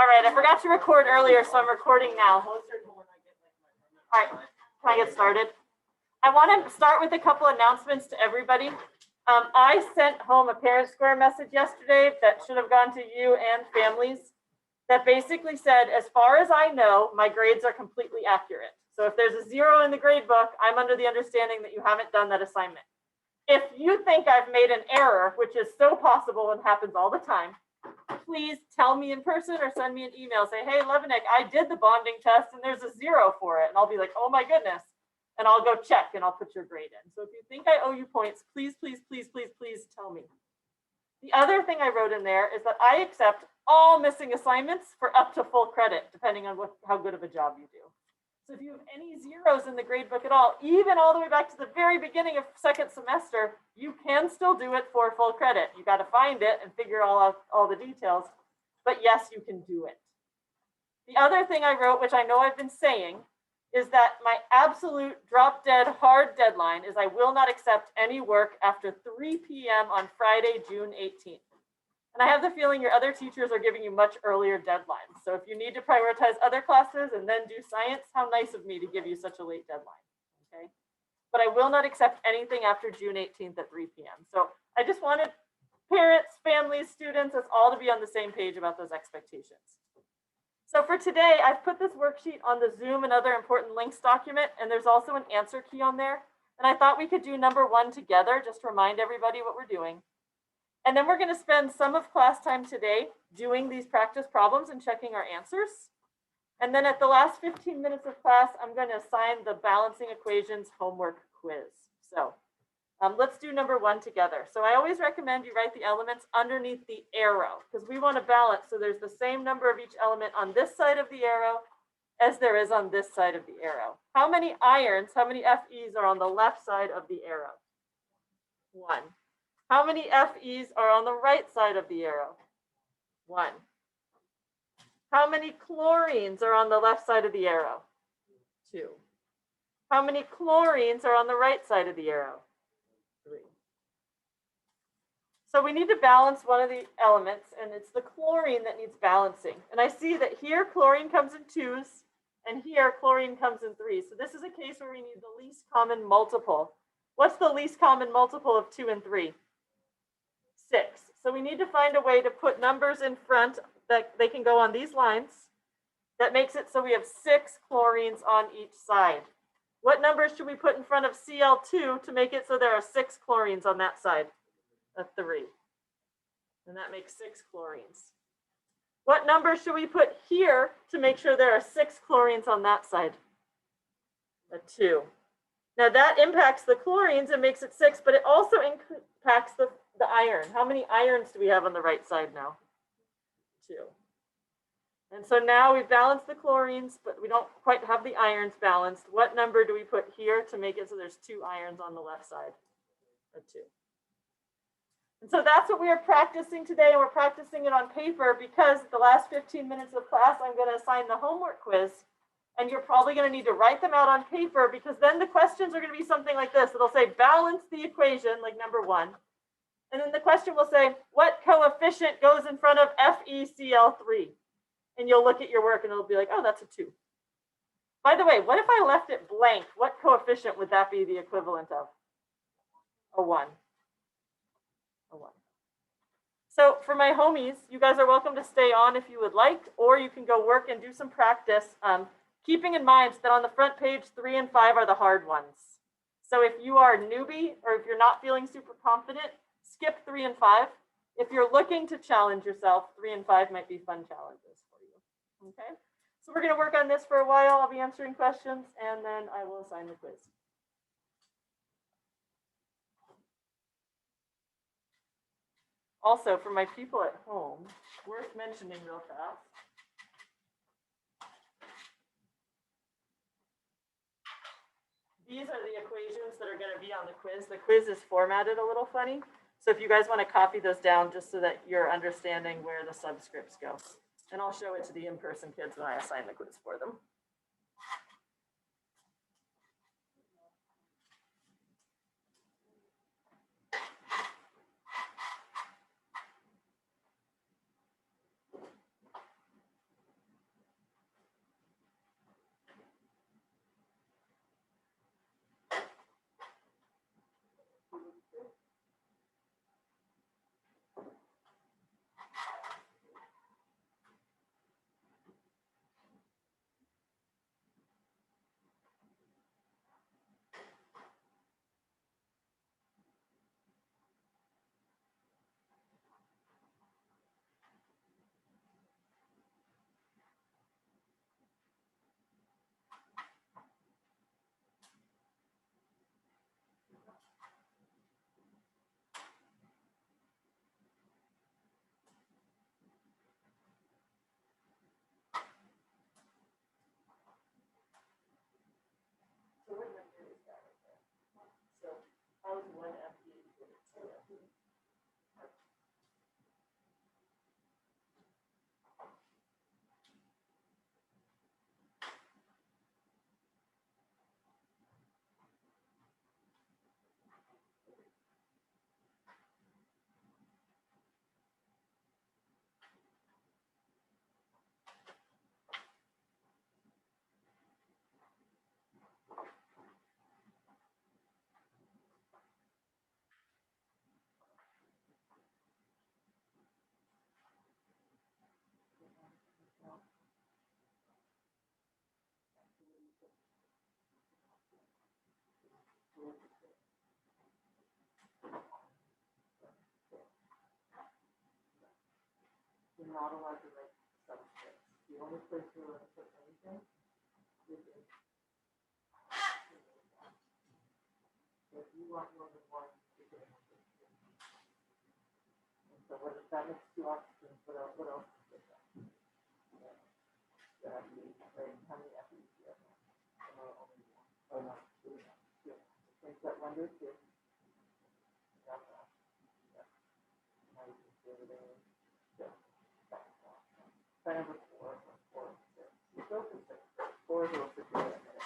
All right, I forgot to record earlier, so I'm recording now. All right, can I get started? I want to start with a couple announcements to everybody. I sent home a Parent Square message yesterday that should have gone to you and families that basically said, as far as I know, my grades are completely accurate. So if there's a 0 in the grade book, I'm under the understanding that you haven't done that assignment. If you think I've made an error, which is so possible and happens all the time, please tell me in person or send me an email. Say, hey, Levanik, I did the bonding test and there's a 0 for it. And I'll be like, oh my goodness. And I'll go check and I'll put your grade in. So if you think I owe you points, please, please, please, please, please tell me. The other thing I wrote in there is that I accept all missing assignments for up to full credit, depending on how good of a job you do. So if you have any 0s in the grade book at all, even all the way back to the very beginning of second semester, you can still do it for full credit. You got to find it and figure all the details, but yes, you can do it. The other thing I wrote, which I know I've been saying, is that my absolute drop dead hard deadline is I will not accept any work after 3 p.m. on Friday, June 18th. And I have the feeling your other teachers are giving you much earlier deadlines. So if you need to prioritize other classes and then do science, how nice of me to give you such a late deadline, okay? But I will not accept anything after June 18th at 3 p.m. So I just wanted parents, families, students, us all to be on the same page about those expectations. So for today, I've put this worksheet on the Zoom and other important links document, and there's also an answer key on there. And I thought we could do number 1 together, just to remind everybody what we're doing. And then we're going to spend some of class time today doing these practice problems and checking our answers. And then at the last 15 minutes of class, I'm going to assign the balancing equations homework quiz. So let's do number 1 together. So I always recommend you write the elements underneath the arrow because we want to balance. So there's the same number of each element on this side of the arrow as there is on this side of the arrow. How many irons, how many FEs are on the left side of the arrow? 1. How many FEs are on the right side of the arrow? 1. How many chlorines are on the left side of the arrow? 2. How many chlorines are on the right side of the arrow? 3. So we need to balance one of the elements, and it's the chlorine that needs balancing. And I see that here chlorine comes in 2s, and here chlorine comes in 3s. So this is a case where we need the least common multiple. What's the least common multiple of 2 and 3? 6. So we need to find a way to put numbers in front that they can go on these lines. That makes it so we have 6 chlorines on each side. What numbers should we put in front of Cl2 to make it so there are 6 chlorines on that side? A 3. And that makes 6 chlorines. What number should we put here to make sure there are 6 chlorines on that side? A 2. Now that impacts the chlorines and makes it 6, but it also impacts the iron. How many irons do we have on the right side now? 2. And so now we've balanced the chlorines, but we don't quite have the irons balanced. What number do we put here to make it so there's 2 irons on the left side? A 2. And so that's what we are practicing today. And we're practicing it on paper because the last 15 minutes of class, I'm going to assign the homework quiz. And you're probably going to need to write them out on paper because then the questions are going to be something like this. It'll say balance the equation, like number 1. And then the question will say, what coefficient goes in front of FeCl3? And you'll look at your work and it'll be like, oh, that's a 2. By the way, what if I left it blank? What coefficient would that be the equivalent of? A 1. A 1. So for my homies, you guys are welcome to stay on if you would like, or you can go work and do some practice. Keeping in mind that on the front page, 3 and 5 are the hard ones. So if you are a newbie or if you're not feeling super confident, skip 3 and 5. If you're looking to challenge yourself, 3 and 5 might be fun challenges for you. Okay, so we're going to work on this for a while. I'll be answering questions and then I will assign the quiz. Also, for my people at home, worth mentioning real fast. These are the equations that are going to be on the quiz. The quiz is formatted a little funny. So if you guys want to copy those down just so that you're understanding where the subscripts go. And I'll show it to the in-person kids when I assign the quiz for them. you're not allowed to write subscripts. The only place you're allowed to put anything is in. So if you want more than one, you can have it. And so what if that makes two oxygens, what else is it? Yeah, right, how many F's do you have now? Only one. Oh, no, two. Change that one to two. Got that. Yeah. Now you can see everything. Yeah. Try number four, six. You go for six. Four is a little tricky in a minute.